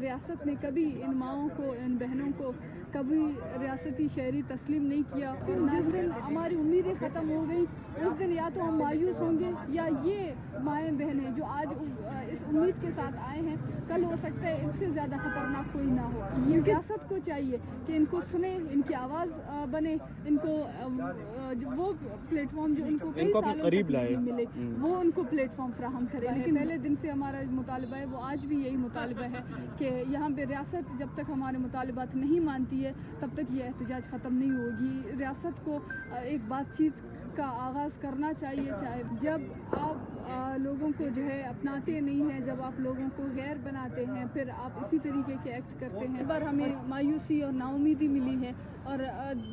रियासत ने कभी इन माओं को, इन बहनों को कभी रियासती शहरी तस्लीम नहीं किया। जिस दिन हमारी उम्मीदें ख़त्म हो गई उस दिन या तो हम मायूस होंगे या ये माएँ बहनें जो आज इस उम्मीद के साथ आए हैं, कल हो सकता है इससे ज़्यादा ख़तरनाक कोई ना हो। ये रियासत को चाहिए कि इनको सुने, इनकी आवाज़ बने, इनको वो प्लेटफॉर्म जो उनको कई सालों तक नहीं मिले वो उनको प्लेटफॉर्म फराहम करे। लेकिन पहले दिन से हमारा मुतालबा है, वो आज भी यही मुतालबा है कि यहाँ पे रियासत जब तक हमारे मुतालबात नहीं मानती है तब तक ये एहतजाज ख़त्म नहीं होगी। रियासत को एक बातचीत का आगाज़ करना चाहिए। चाहे जब आप लोगों को जो है अपनाते नहीं हैं, जब आप लोगों को गैर बनाते हैं, फिर आप इसी तरीके के एक्ट करते हैं। पर हमें मायूसी और नाउमीदी मिली है और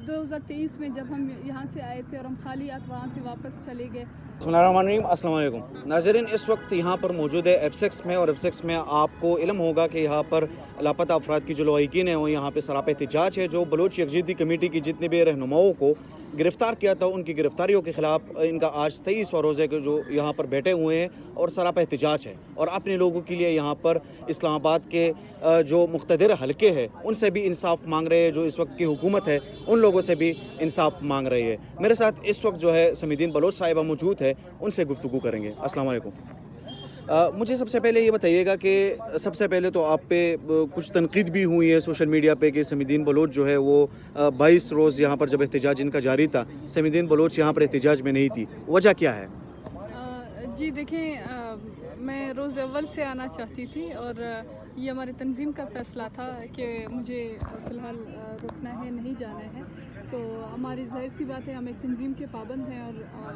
2023 में जब हम यहाँ से आए थे और हम खाली हाथ वहाँ से वापस चले गए। बिस्मिल्लाहिर्रहमानिर्रहीम, अस्सलाम वालेकुम नाज़रीन। इस वक्त यहाँ पर मौजूद है F6 में, और F6 में आपको इल्म होगा कि यहाँ पर लापता अफराद की जो लवाहिकीन है वो यहाँ पे सरापा एहतजाज है। जो बलूच यकजहती कमेटी की जितने भी रहनुमाओं को गिरफ़्तार किया था उनकी गिरफ़्तारियों के ख़िलाफ़ इनका आज 23वां रोज़े के जो यहाँ पर बैठे हुए हैं और सरापा एहतजाज है। और अपने लोगों के लिए यहाँ पर इस्लामाबाद के जो मुक़्तदिर हलके हैं उनसे भी इंसाफ मांग रहे हैं। जो इस वक्त की हुकूमत है उन लोगों से भी इंसाफ मांग रही है। मेरे साथ इस वक्त जो है समीदीन बलोच साहिबा मौजूद है, उनसे गुफ्तगू करेंगे। अस्सलाम वालेकुम। मुझे सबसे पहले ये बताइएगा कि सबसे पहले तो आप पे कुछ तनकीद भी हुई है सोशल मीडिया पे कि समीदीन बलोच जो है वो 22 रोज़ यहाँ पर जब एहतजाज इनका जारी था, समीदीन बलोच यहाँ पर एहतजाज में नहीं थी, वजह क्या है? जी देखें, मैं रोज़ अव्वल से आना चाहती थी और ये हमारे तंजीम का फ़ैसला था कि मुझे फ़िलहाल रुकना है, नहीं जाना है। तो हमारी ज़ाहिर सी बात है, हम एक तंजीम के पाबंद हैं और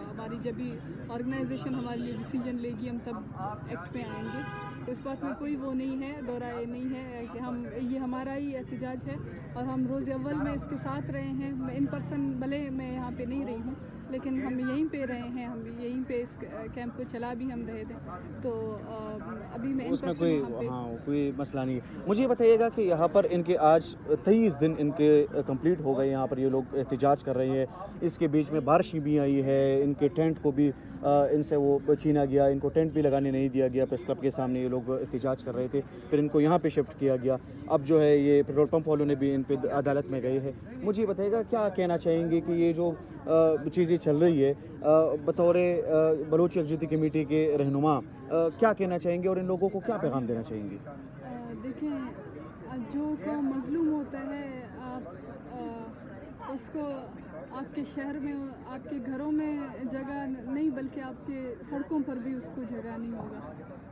हमारी जब भी ऑर्गेनाइजेशन हमारे लिए डिसीजन लेगी हम तब एक्ट में आएंगे। तो इस बात में कोई वो नहीं है, दोहराए नहीं है कि हम ये हमारा ही एहतजाज है और हम रोज़ अव्वल में इसके साथ रहे हैं। मैं इन पर्सन भले मैं यहाँ पे नहीं रही हूँ लेकिन हम यहीं पे रहे हैं, हम यहीं पे इस कैंप को चला भी हम रहे थे। तो अभी मैं उसमें कोई मसला नहीं है। मुझे बताइएगा कि यहाँ पर इनके आज 23 दिन इनके कंप्लीट हो गए, यहाँ पर ये लोग एहतजाज कर रहे हैं। इसके बीच में बारिश भी आई है, इनके टेंट को भी इनसे वो छीना गया, इनको टेंट भी लगाने नहीं दिया गया। प्रेस क्लब के सामने ये लोग एहतजाज कर रहे थे, फिर इनको यहाँ पे शिफ्ट किया गया। अब जो है ये पेट्रोल पंप वालों ने भी इन पे अदालत में गए हैं। मुझे बताइएगा क्या कहना चाहेंगे कि ये जो चीज़ें चल रही है बतौर बलूच यकजहती कमेटी के रहनुमा क्या कहना चाहेंगे और इन लोगों को क्या पैगाम देना चाहेंगे? देखें, जो कौम मज़लूम होता है आप उसको आपके शहर में, आपके घरों में जगह नहीं बल्कि आपके सड़कों पर भी उसको जगह नहीं होगा।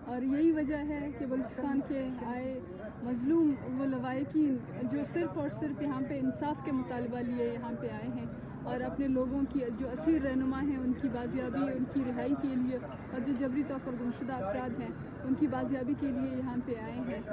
और यही वजह है कि बलूचिस्तान के आए मज़लूम वो लवाहिकीन जो सिर्फ़ और सिर्फ यहाँ पे इंसाफ के मुतालबा लिए यहाँ पे आए हैं और अपने लोगों की जो असीर रहनुमा हैं उनकी बाजियाबी, उनकी रिहाई के लिए, और जो जबरी तौर पर गुमशुदा अफराद हैं उनकी बाजियाबी के लिए यहाँ पे आए हैं।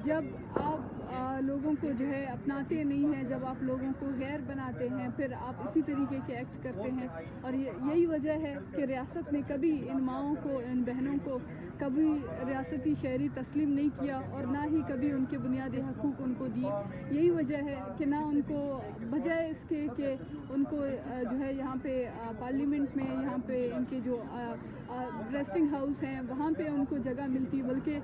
जब आप लोगों को जो है अपनाते नहीं हैं, जब आप लोगों को गैर बनाते हैं, फिर आप इसी तरीके के एक्ट करते हैं। और यही वजह है कि रियासत ने कभी इन माओं को, इन बहनों को कभी रियासती शहरी तस्लीम नहीं किया और ना ही कभी उनके बुनियादी हकूक़ उनको दिए। यही वजह है कि ना उनको बजाय इसके कि उनको जो है यहाँ पे पार्लियामेंट में, यहाँ पे इनके जो रेस्टिंग हाउस हैं वहाँ पे उनको जगह मिलती, बल्कि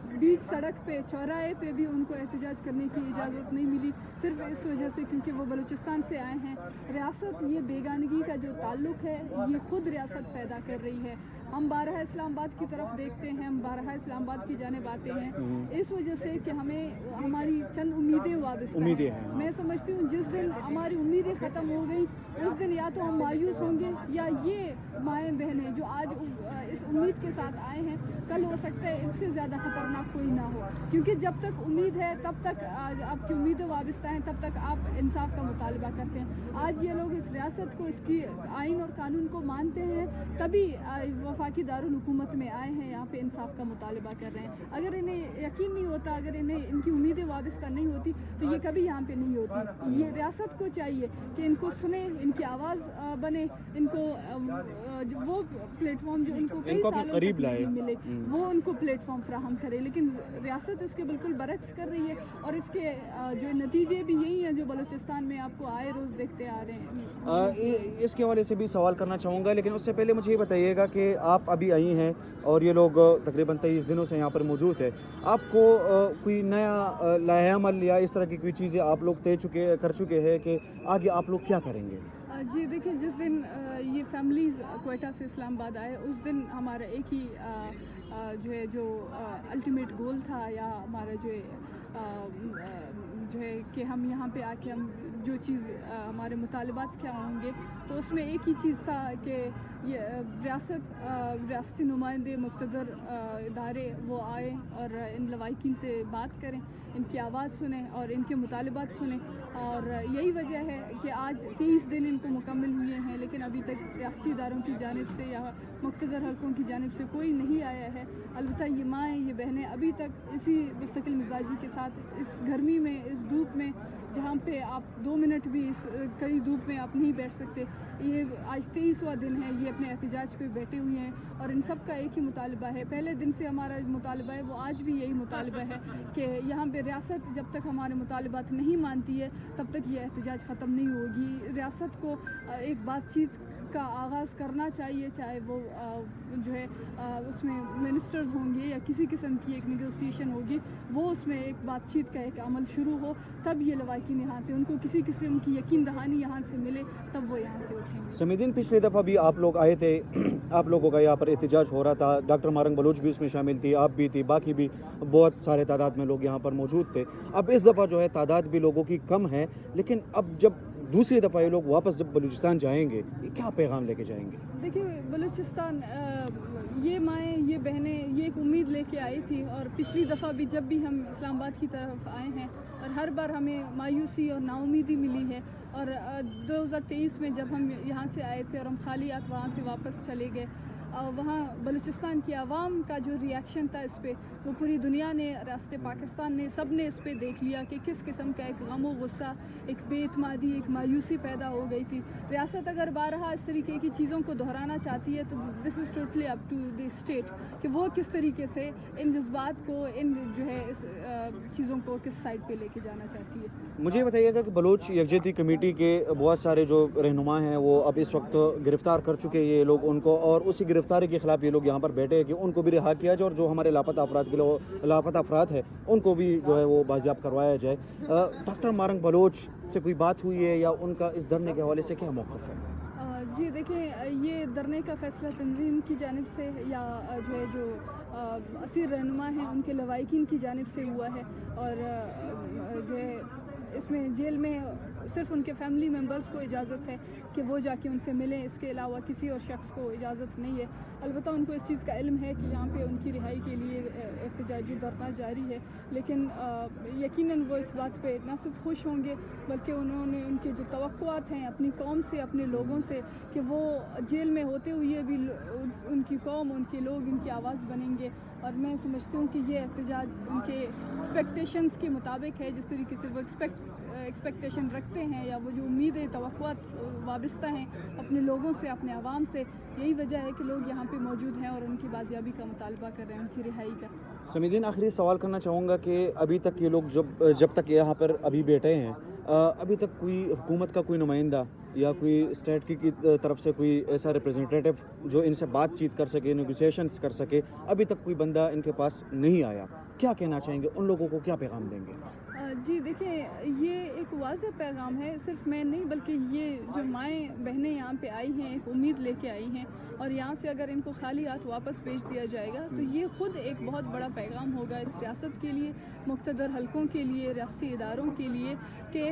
बीच सड़क पे, चौराहे पे भी उनको एहतजाज करने की इजाज़त नहीं मिली, सिर्फ इस वजह से क्योंकि वो बलूचिस्तान से आए हैं। रियासत, ये बेगानगी का जो ताल्लुक़ है ये ख़ुद रियासत पैदा कर रही है। हम बारहा इस्लामाबाद की तरफ देखते हैं, हम बारहा इस्लामाबाद की जानिब आते हैं इस वजह से कि हमें हमारी चंद उम्मीदें वाबस्ता हैं। मैं समझती हूँ जिस दिन हमारी उम्मीदें ख़त्म हो गई उस दिन या तो हम मायूस होंगे या ये माएँ बहनें जो आज इस उम्मीद के साथ आए हैं, कल हो सकता है इससे ज़्यादा ख़तरनाक कोई ना हो। क्योंकि जब तक उम्मीद है तब तक आपकी उम्मीदें वाबस्ता हैं, तब तक आप इंसाफ का मुतालबा करते हैं। आज ये लोग इस रियासत को, इसकी आइन और कानून को मानते हैं, तभी वफाकी दारुल हुकूमत में आए हैं, यहाँ पे इंसाफ का मुतालबा कर रहे हैं। अगर इन्हें यकीन नहीं होता, अगर इन्हें इनकी उम्मीदें वाबस्ता नहीं होती तो ये कभी यहाँ पे नहीं होती। ये रियासत को चाहिए कि इनको सुने, इनकी आवाज़ बने, इनको वो प्लेटफॉर्म जो उनको कई सालों तक नहीं मिले वो उनको प्लेटफॉर्म फराहम करे। लेकिन रियासत इसके बिल्कुल बरक्स कर रही है और इसके जो नतीजे भी यही हैं जो बलूचिस्तान में आपको आए रोज़ देखते आ रहे हैं। इसके हवाले से भी सवाल करना चाहूँगा, लेकिन उससे पहले मुझे ये बताइएगा कि آپ ابھی آئی ہیں اور یہ لوگ تقریباً 23 دنوں سے یہاں پر موجود ہے. آپ کو کوئی نیا لائحہ عمل یا اس طرح کی کوئی چیزیں آپ لوگ کر چکے ہیں کہ آگے آپ لوگ کیا کریں گے؟ جی دیکھیں، جس دن یہ فیملیز کوئٹہ سے اسلام آباد آئے اس دن ہمارا ایک ہی جو الٹیمیٹ گول تھا، یا ہمارا جو ہے کہ ہم یہاں پہ آ کے ہم جو چیز ہمارے مطالبات کیا ہوں گے، تو اس میں ایک ہی چیز تھا کہ یہ ریاستی نمائندے، مقتدر ادارے وہ آئیں اور ان لواحقین سے بات کریں، ان کی آواز سنیں اور ان کے مطالبات سنیں. اور یہی وجہ ہے کہ آج 23 دن ان کو مکمل ہوئے ہیں، لیکن ابھی تک ریاستی اداروں کی جانب سے یا مقتدر حلقوں کی جانب سے کوئی نہیں آیا ہے. البتہ یہ مائیں، یہ بہنیں ابھی تک اسی مستقل مزاجی کے ساتھ اس گرمی میں، اس دھوپ میں، جہاں پہ آپ 2 منٹ بھی اس کڑی دھوپ میں آپ نہیں بیٹھ سکتے، یہ آج 23واں دن ہے، یہ اپنے احتجاج پہ بیٹھے ہوئے ہیں. اور ان سب کا ایک ہی مطالبہ ہے، پہلے دن سے ہمارا مطالبہ ہے، وہ آج بھی یہی مطالبہ ہے کہ یہاں پہ ریاست جب تک ہمارے مطالبات نہیں مانتی ہے تب تک یہ احتجاج ختم نہیں ہوگی. ریاست کو ایک بات چیت کا آغاز کرنا چاہیے، چاہے وہ جو ہے اس میں منسٹرز ہوں گے یا کسی قسم کی ایک نیگوسیشن ہوگی، وہ اس میں ایک بات چیت کا ایک عمل شروع ہو، تب یہ لواحقین یہاں سے، ان کو کسی قسم کی یقین دہانی یہاں سے ملے، تب وہ یہاں سے اٹھیں گے. سمیدین، پچھلی دفعہ بھی آپ لوگ آئے تھے، آپ لوگوں کا یہاں پر احتجاج ہو رہا تھا، ڈاکٹر مارنگ بلوچ بھی اس میں شامل تھی، آپ بھی تھی، باقی بھی بہت سارے تعداد میں لوگ یہاں پر موجود تھے. اب اس دفعہ جو ہے تعداد بھی لوگوں کی کم ہے، لیکن اب جب دوسری دفعہ یہ لوگ واپس جب بلوچستان جائیں گے، یہ کیا پیغام لے کے جائیں گے؟ دیکھیے، بلوچستان یہ مائیں، یہ بہنیں، یہ ایک امید لے کے آئی تھی، اور پچھلی دفعہ بھی جب بھی ہم اسلام آباد کی طرف آئے ہیں اور ہر بار ہمیں مایوسی اور نا امیدی ملی ہے. اور 2023 میں جب ہم یہاں سے آئے تھے اور ہم خالی ہاتھ وہاں سے واپس چلے گئے، وہاں بلوچستان کی عوام کا جو ریاکشن تھا اس پہ، وہ پوری دنیا نے، ریاست پاکستان نے، سب نے اس پہ دیکھ لیا کہ کس قسم کا ایک غم و غصہ، ایک بے اعتمادی، ایک مایوسی پیدا ہو گئی تھی. ریاست اگر بارہا اس طریقے کی چیزوں کو دہرانا چاہتی ہے تو this is totally up to the state کہ وہ کس طریقے سے ان جذبات کو، ان جو ہے اس چیزوں کو کس سائڈ پہ لے کے جانا چاہتی ہے. مجھے بتائیے گا کہ بلوچ یکجہتی کمیٹی کے بہت سارے جو رہنما ہیں وہ اب اس وقت گرفتار کر چکے یہ لوگ ان کو، اور اسی گرفتاری کے خلاف یہ لوگ یہاں پر بیٹھے ہیں کہ ان کو بھی رہا کیا جائے، اور جو ہمارے لاپتہ افراد ہیں ان کو بھی جو ہے وہ بازیاب کروایا جائے. ڈاکٹر مارنگ بلوچ سے کوئی بات ہوئی ہے یا ان کا اس دھرنے کے حوالے سے کیا موقف ہے؟ جی دیکھیں، یہ دھرنے کا فیصلہ تنظیم کی جانب سے یا جو اسیر رہنما ہیں ان کے لواحقین کی جانب سے ہوا ہے، اور جو ہے اس میں جیل میں صرف ان کے فیملی ممبرز کو اجازت ہے کہ وہ جا کے ان سے ملیں، اس کے علاوہ کسی اور شخص کو اجازت نہیں ہے. البتہ ان کو اس چیز کا علم ہے کہ یہاں پہ ان کی رہائی کے لیے احتجاجی دھرنا جاری ہے، لیکن یقیناً وہ اس بات پہ نہ صرف خوش ہوں گے بلکہ انہوں نے ان کے جو توقعات ہیں اپنی قوم سے، اپنے لوگوں سے، کہ وہ جیل میں ہوتے ہوئے بھی ان کی قوم، ان کے لوگ ان کی آواز بنیں گے. اور میں سمجھتی ہوں کہ یہ احتجاج ان کے ایکسپیکٹیشنز کے مطابق ہے، جس طریقے سے وہ ایکسپیکٹیشن رکھتے ہیں یا وہ جو امیدیں، توقعات وابستہ ہیں اپنے لوگوں سے، اپنے عوام سے. یہی وجہ ہے کہ لوگ یہاں پہ موجود ہیں اور ان کی بازیابی کا مطالبہ کر رہے ہیں، ان کی رہائی کا. سمیدین، آخری سوال کرنا چاہوں گا کہ ابھی تک یہ لوگ جب تک یہاں پر ابھی بیٹھے ہیں، ابھی تک کوئی حکومت کا کوئی نمائندہ یا کوئی اسٹیٹ کی طرف سے کوئی ایسا ریپریزنٹیٹو جو ان سے بات چیت کر سکے، نیگوسیشنز کر سکے، ابھی تک کوئی بندہ ان کے پاس نہیں آیا. کیا کہنا چاہیں گے؟ ان لوگوں کو کیا پیغام دیں گے؟ جی دیکھیں، یہ ایک واضح پیغام ہے، صرف میں نہیں بلکہ یہ جو مائیں بہنیں یہاں پہ آئی ہیں ایک امید لے کے آئی ہیں، اور یہاں سے اگر ان کو خالی ہاتھ واپس بھیج دیا جائے گا تو یہ خود ایک بہت بڑا پیغام ہوگا اس ریاست کے لیے، مقتدر حلقوں کے لیے، ریاستی اداروں کے لیے، کہ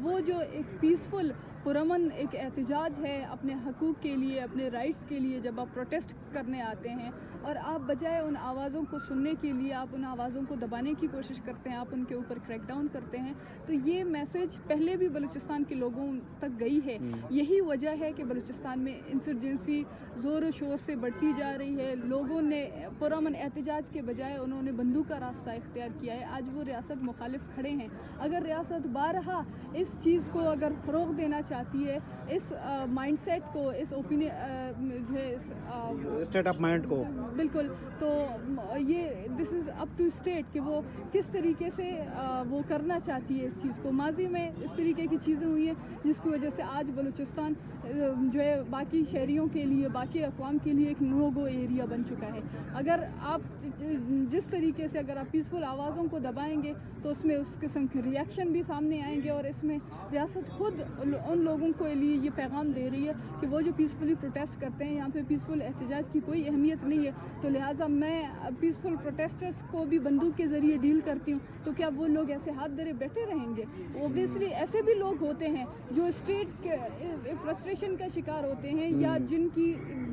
وہ جو ایک پیسفل پرامن ایک احتجاج ہے اپنے حقوق کے لیے، اپنے رائٹس کے لیے، جب آپ پروٹیسٹ کرنے آتے ہیں اور آپ بجائے ان آوازوں کو سننے کے لیے آپ ان آوازوں کو دبانے کی کوشش کرتے ہیں، آپ ان کے اوپر کریک ڈاؤن کرتے ہیں، تو یہ میسج پہلے بھی بلوچستان کے لوگوں تک گئی ہے. یہی وجہ ہے کہ بلوچستان میں انسرجنسی زور و شور سے بڑھتی جا رہی ہے. لوگوں نے پرامن احتجاج کے بجائے انہوں نے بندوق کا راستہ اختیار کیا ہے. آج وہ ریاست مخالف کھڑے ہیں. اگر ریاست بارہا اس چیز کو اگر فروغ دینا چاہے चाहती है इस माइंडसेट को, इस ओपिनियन जो है इस स्टेट ऑफ माइंड को बिल्कुल। तो ये this is up to state कि वो किस तरीके से वो करना चाहती है इस चीज़ को। माजी में इस तरीके की चीज़ें हुई हैं जिसकी वजह से आज बलूचिस्तान जो है बाकी शहरियों के लिए, बाकी अक़वाम के लिए एक नो गो एरिया बन चुका है। अगर आप जिस तरीके से अगर आप पीसफुल आवाज़ों को दबाएंगे तो उसमें उस किस्म के रिएक्शन भी सामने आएंगे, और इसमें रियासत खुद उन लोगों के लिए ये पैगाम दे रही है कि वो जो पीसफुली प्रोटेस्ट करते हैं, यहाँ पे पीसफुल एहतजाज की कोई अहमियत नहीं है। तो लिहाजा मैं पीसफुल प्रोटेस्टर्स को भी बंदूक के ज़रिए डील करती हूँ, तो क्या वो लोग ऐसे हाथ धरे बैठे रहेंगे? ओबियसली ऐसे भी लोग होते हैं जो स्टेट के फ्रस्ट्रेशन का शिकार होते हैं, या जिनकी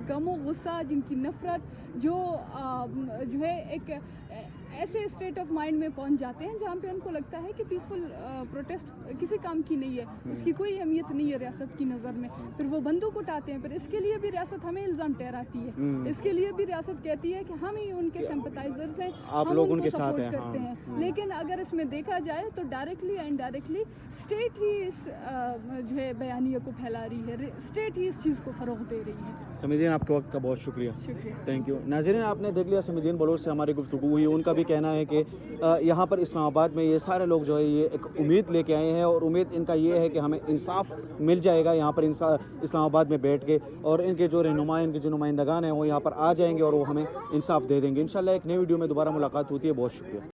गमो गुस्सा, जिनकी नफ़रत जो है एक ऐसे स्टेट ऑफ माइंड में पहुंच जाते हैं जहाँ पे उनको लगता है कि पीसफुल प्रोटेस्ट किसी काम की नहीं है, उसकी कोई अहमियत नहीं है रियासत की नज़र में। फिर वो बंदूक उठाते हैं, फिर इसके लिए भी रियासत हमें इल्ज़ाम ठहराती है, इसके लिए भी रियासत कहती है कि हम ही उनके सिंपैथाइजर्स हैं, आप हम लोग उनको उनके साथ सपोर्ट हैं, करते हैं। लेकिन अगर इसमें देखा जाए तो डायरेक्टली एंड इनडायरेक्टली स्टेट ही इस जो है बयानिए को फैला रही है, स्टेट ही इस चीज़ को फ़रोग़ दे रही है। समीदीन, आपके वक्त का बहुत शुक्रिया। शुक्रिया। Thank you. नाज़रीन, आपने देख लिया समीदीन बलोच से हमारी गुफ्तगू हुई। उनका भी कहना है कि यहाँ पर इस्लामाबाद में ये सारे लोग जो है ये एक उम्मीद लेके आए हैं, और उम्मीद इनका ये है कि हमें इंसाफ मिल जाएगा यहाँ पर इस्लामाबाद में बैठ के, और इनके जो रहनुमा, इनके जो नुमाइंदगान हैं वो यहाँ पर आ जाएंगे और वो हमें इंसाफ दे देंगे। इंशाल्लाह एक नई वीडियो में दोबारा मुलाकात होती है। बहुत शुक्रिया।